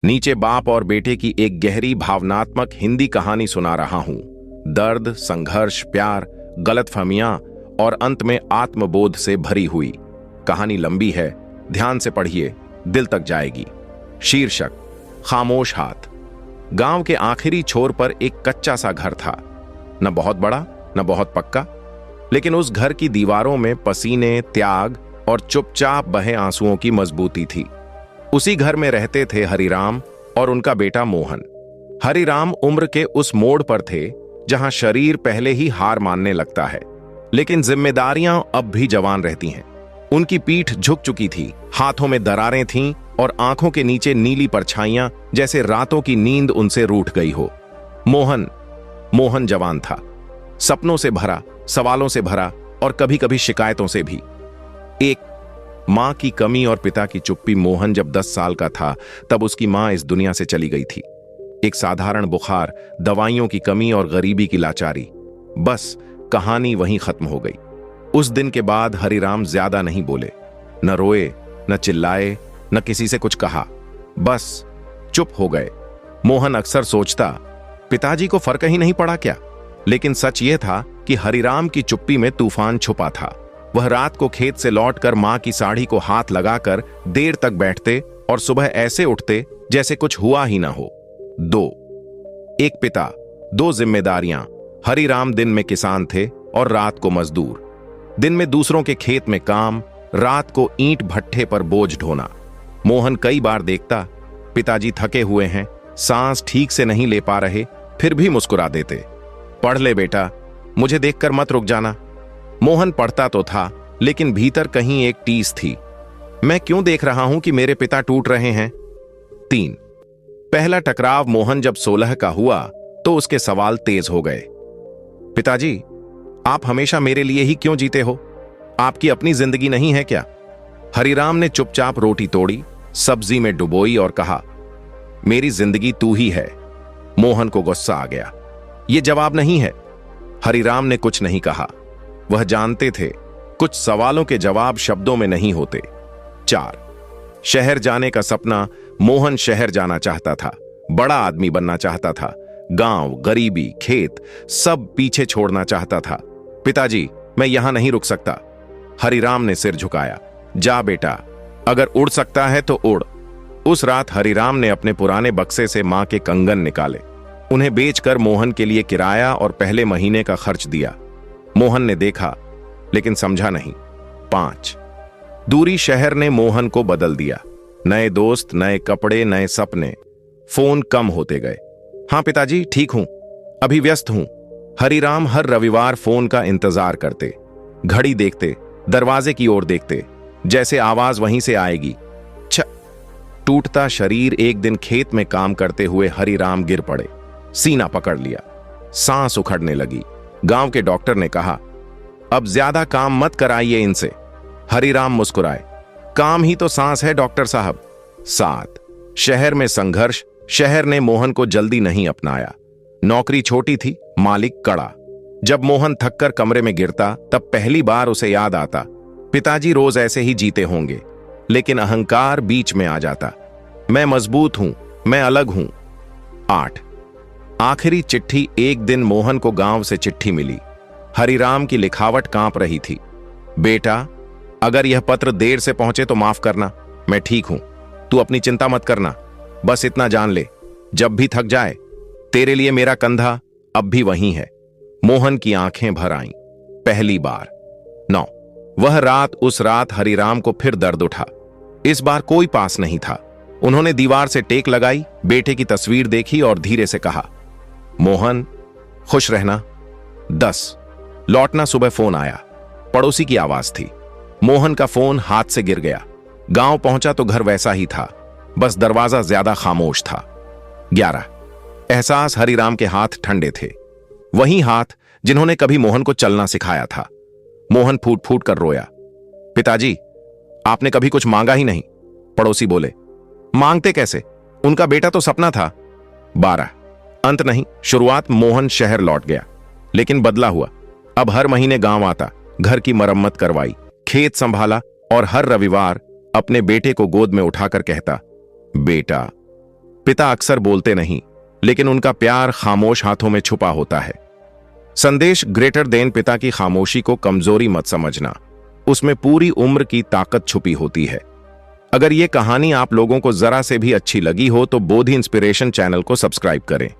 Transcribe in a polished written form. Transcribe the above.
नीचे बाप और बेटे की एक गहरी भावनात्मक हिंदी कहानी सुना रहा हूं। दर्द, संघर्ष, प्यार, गलतफहमियां और अंत में आत्मबोध से भरी हुई। कहानी लंबी है, ध्यान से पढ़िए, दिल तक जाएगी। शीर्षक: खामोश हाथ। गांव के आखिरी छोर पर एक कच्चा सा घर था, न बहुत बड़ा न बहुत पक्का, लेकिन उस घर की दीवारों में पसीने, त्याग और चुपचाप बहे आंसुओं की मजबूती थी। उसी घर में रहते थे हरिराम और उनका बेटा मोहन। हरिराम उम्र के उस मोड़ पर थे जहां शरीर पहले ही हार मानने लगता है, लेकिन जिम्मेदारियां अब भी जवान रहती हैं। उनकी पीठ झुक चुकी थी, हाथों में दरारें थीं और आंखों के नीचे नीली परछाइयां, जैसे रातों की नींद उनसे रूठ गई हो। मोहन जवान था, सपनों से भरा, सवालों से भरा और कभी कभी शिकायतों से भी। एक मां की कमी और पिता की चुप्पी। मोहन जब 10 साल का था तब उसकी मां इस दुनिया से चली गई थी। एक साधारण बुखार, दवाइयों की कमी और गरीबी की लाचारी। बस कहानी वहीं खत्म हो गई। उस दिन के बाद हरिराम ज्यादा नहीं बोले, न रोए, न चिल्लाए, न किसी से कुछ कहा, बस चुप हो गए। मोहन अक्सर सोचता, पिताजी को फर्क ही नहीं पड़ा क्या? लेकिन सच यह था कि हरिराम की चुप्पी में तूफान छुपा था। वह रात को खेत से लौटकर मां की साड़ी को हाथ लगाकर देर तक बैठते और सुबह ऐसे उठते जैसे कुछ हुआ ही ना हो। एक पिता, 2 जिम्मेदारियां। हरिराम दिन में किसान थे और रात को मजदूर। दिन में दूसरों के खेत में काम, रात को ईंट भट्ठे पर बोझ ढोना। मोहन कई बार देखता, पिताजी थके हुए हैं, सांस ठीक से नहीं ले पा रहे, फिर भी मुस्कुरा देते। पढ़ ले बेटा, मुझे देखकर मत रुक जाना। मोहन पढ़ता तो था, लेकिन भीतर कहीं एक टीस थी। मैं क्यों देख रहा हूं कि मेरे पिता टूट रहे हैं? 3 पहला टकराव मोहन जब 16 का हुआ तो उसके सवाल तेज हो गए। पिताजी, आप हमेशा मेरे लिए ही क्यों जीते हो? आपकी अपनी जिंदगी नहीं है क्या? हरिराम ने चुपचाप रोटी तोड़ी, सब्जी में डुबोई और कहा, मेरी जिंदगी तू ही है। मोहन को गुस्सा आ गया। यह जवाब नहीं है। हरिराम ने कुछ नहीं कहा। वह जानते थे, कुछ सवालों के जवाब शब्दों में नहीं होते। 4 शहर जाने का सपना। मोहन शहर जाना चाहता था, बड़ा आदमी बनना चाहता था। गांव, गरीबी, खेत सब पीछे छोड़ना चाहता था। पिताजी, मैं यहां नहीं रुक सकता। हरिराम ने सिर झुकाया। जा बेटा, अगर उड़ सकता है तो उड़। उस रात हरिराम ने अपने पुराने बक्से से मां के कंगन निकाले। उन्हें बेचकर मोहन के लिए किराया और पहले महीने का खर्च दिया। मोहन ने देखा, लेकिन समझा नहीं। 5 दूरी शहर ने मोहन को बदल दिया। नए दोस्त, नए कपड़े, नए सपने। फोन कम होते गए। हाँ पिताजी, ठीक हूं, अभी व्यस्त हूं। हरिराम हर रविवार फोन का इंतजार करते, घड़ी देखते, दरवाजे की ओर देखते, जैसे आवाज वहीं से आएगी। टूटता शरीर। एक दिन खेत में काम करते हुए हरिराम गिर पड़े, सीना पकड़ लिया, सांस उखड़ने लगी। गांव के डॉक्टर ने कहा, अब ज्यादा काम मत कराइए इनसे। हरिराम मुस्कुराए, काम ही तो सांस है डॉक्टर साहब। 7 शहर में संघर्ष। शहर ने मोहन को जल्दी नहीं अपनाया। नौकरी छोटी थी, मालिक कड़ा। जब मोहन थककर कमरे में गिरता तब पहली बार उसे याद आता, पिताजी रोज ऐसे ही जीते होंगे। लेकिन अहंकार बीच में आ जाता। मैं मजबूत हूं, मैं अलग हूं। 8 आखिरी चिट्ठी। एक दिन मोहन को गांव से चिट्ठी मिली। हरिराम की लिखावट कांप रही थी। बेटा, अगर यह पत्र देर से पहुंचे तो माफ करना, मैं ठीक हूं, तू अपनी चिंता मत करना। बस इतना जान ले, जब भी थक जाए, तेरे लिए मेरा कंधा अब भी वहीं है। मोहन की आंखें भर आईं, पहली बार। 9 वह रात, उस रात हरिराम को फिर दर्द उठा। इस बार कोई पास नहीं था। उन्होंने दीवार से टेक लगाई, बेटे की तस्वीर देखी और धीरे से कहा, मोहन, खुश रहना। 10 लौटना। सुबह फोन आया, पड़ोसी की आवाज थी। मोहन का फोन हाथ से गिर गया। गांव पहुंचा तो घर वैसा ही था, बस दरवाजा ज्यादा खामोश था। 11 एहसास। हरिराम के हाथ ठंडे थे, वही हाथ जिन्होंने कभी मोहन को चलना सिखाया था। मोहन फूट फूट कर रोया। पिताजी, आपने कभी कुछ मांगा ही नहीं। पड़ोसी बोले, मांगते कैसे, उनका बेटा तो सपना था। 12 अंत नहीं, शुरुआत। मोहन शहर लौट गया, लेकिन बदला हुआ। अब हर महीने गांव आता, घर की मरम्मत करवाई, खेत संभाला और हर रविवार अपने बेटे को गोद में उठाकर कहता, बेटा पिता अक्सर बोलते नहीं, लेकिन उनका प्यार खामोश हाथों में छुपा होता है। संदेश ग्रेटर देन पिता की खामोशी को कमजोरी मत समझना, उसमें पूरी उम्र की ताकत छुपी होती है। अगर ये कहानी आप लोगों को जरा से भी अच्छी लगी हो तो बोधि इंस्पिरेशन चैनल को सब्सक्राइब करें।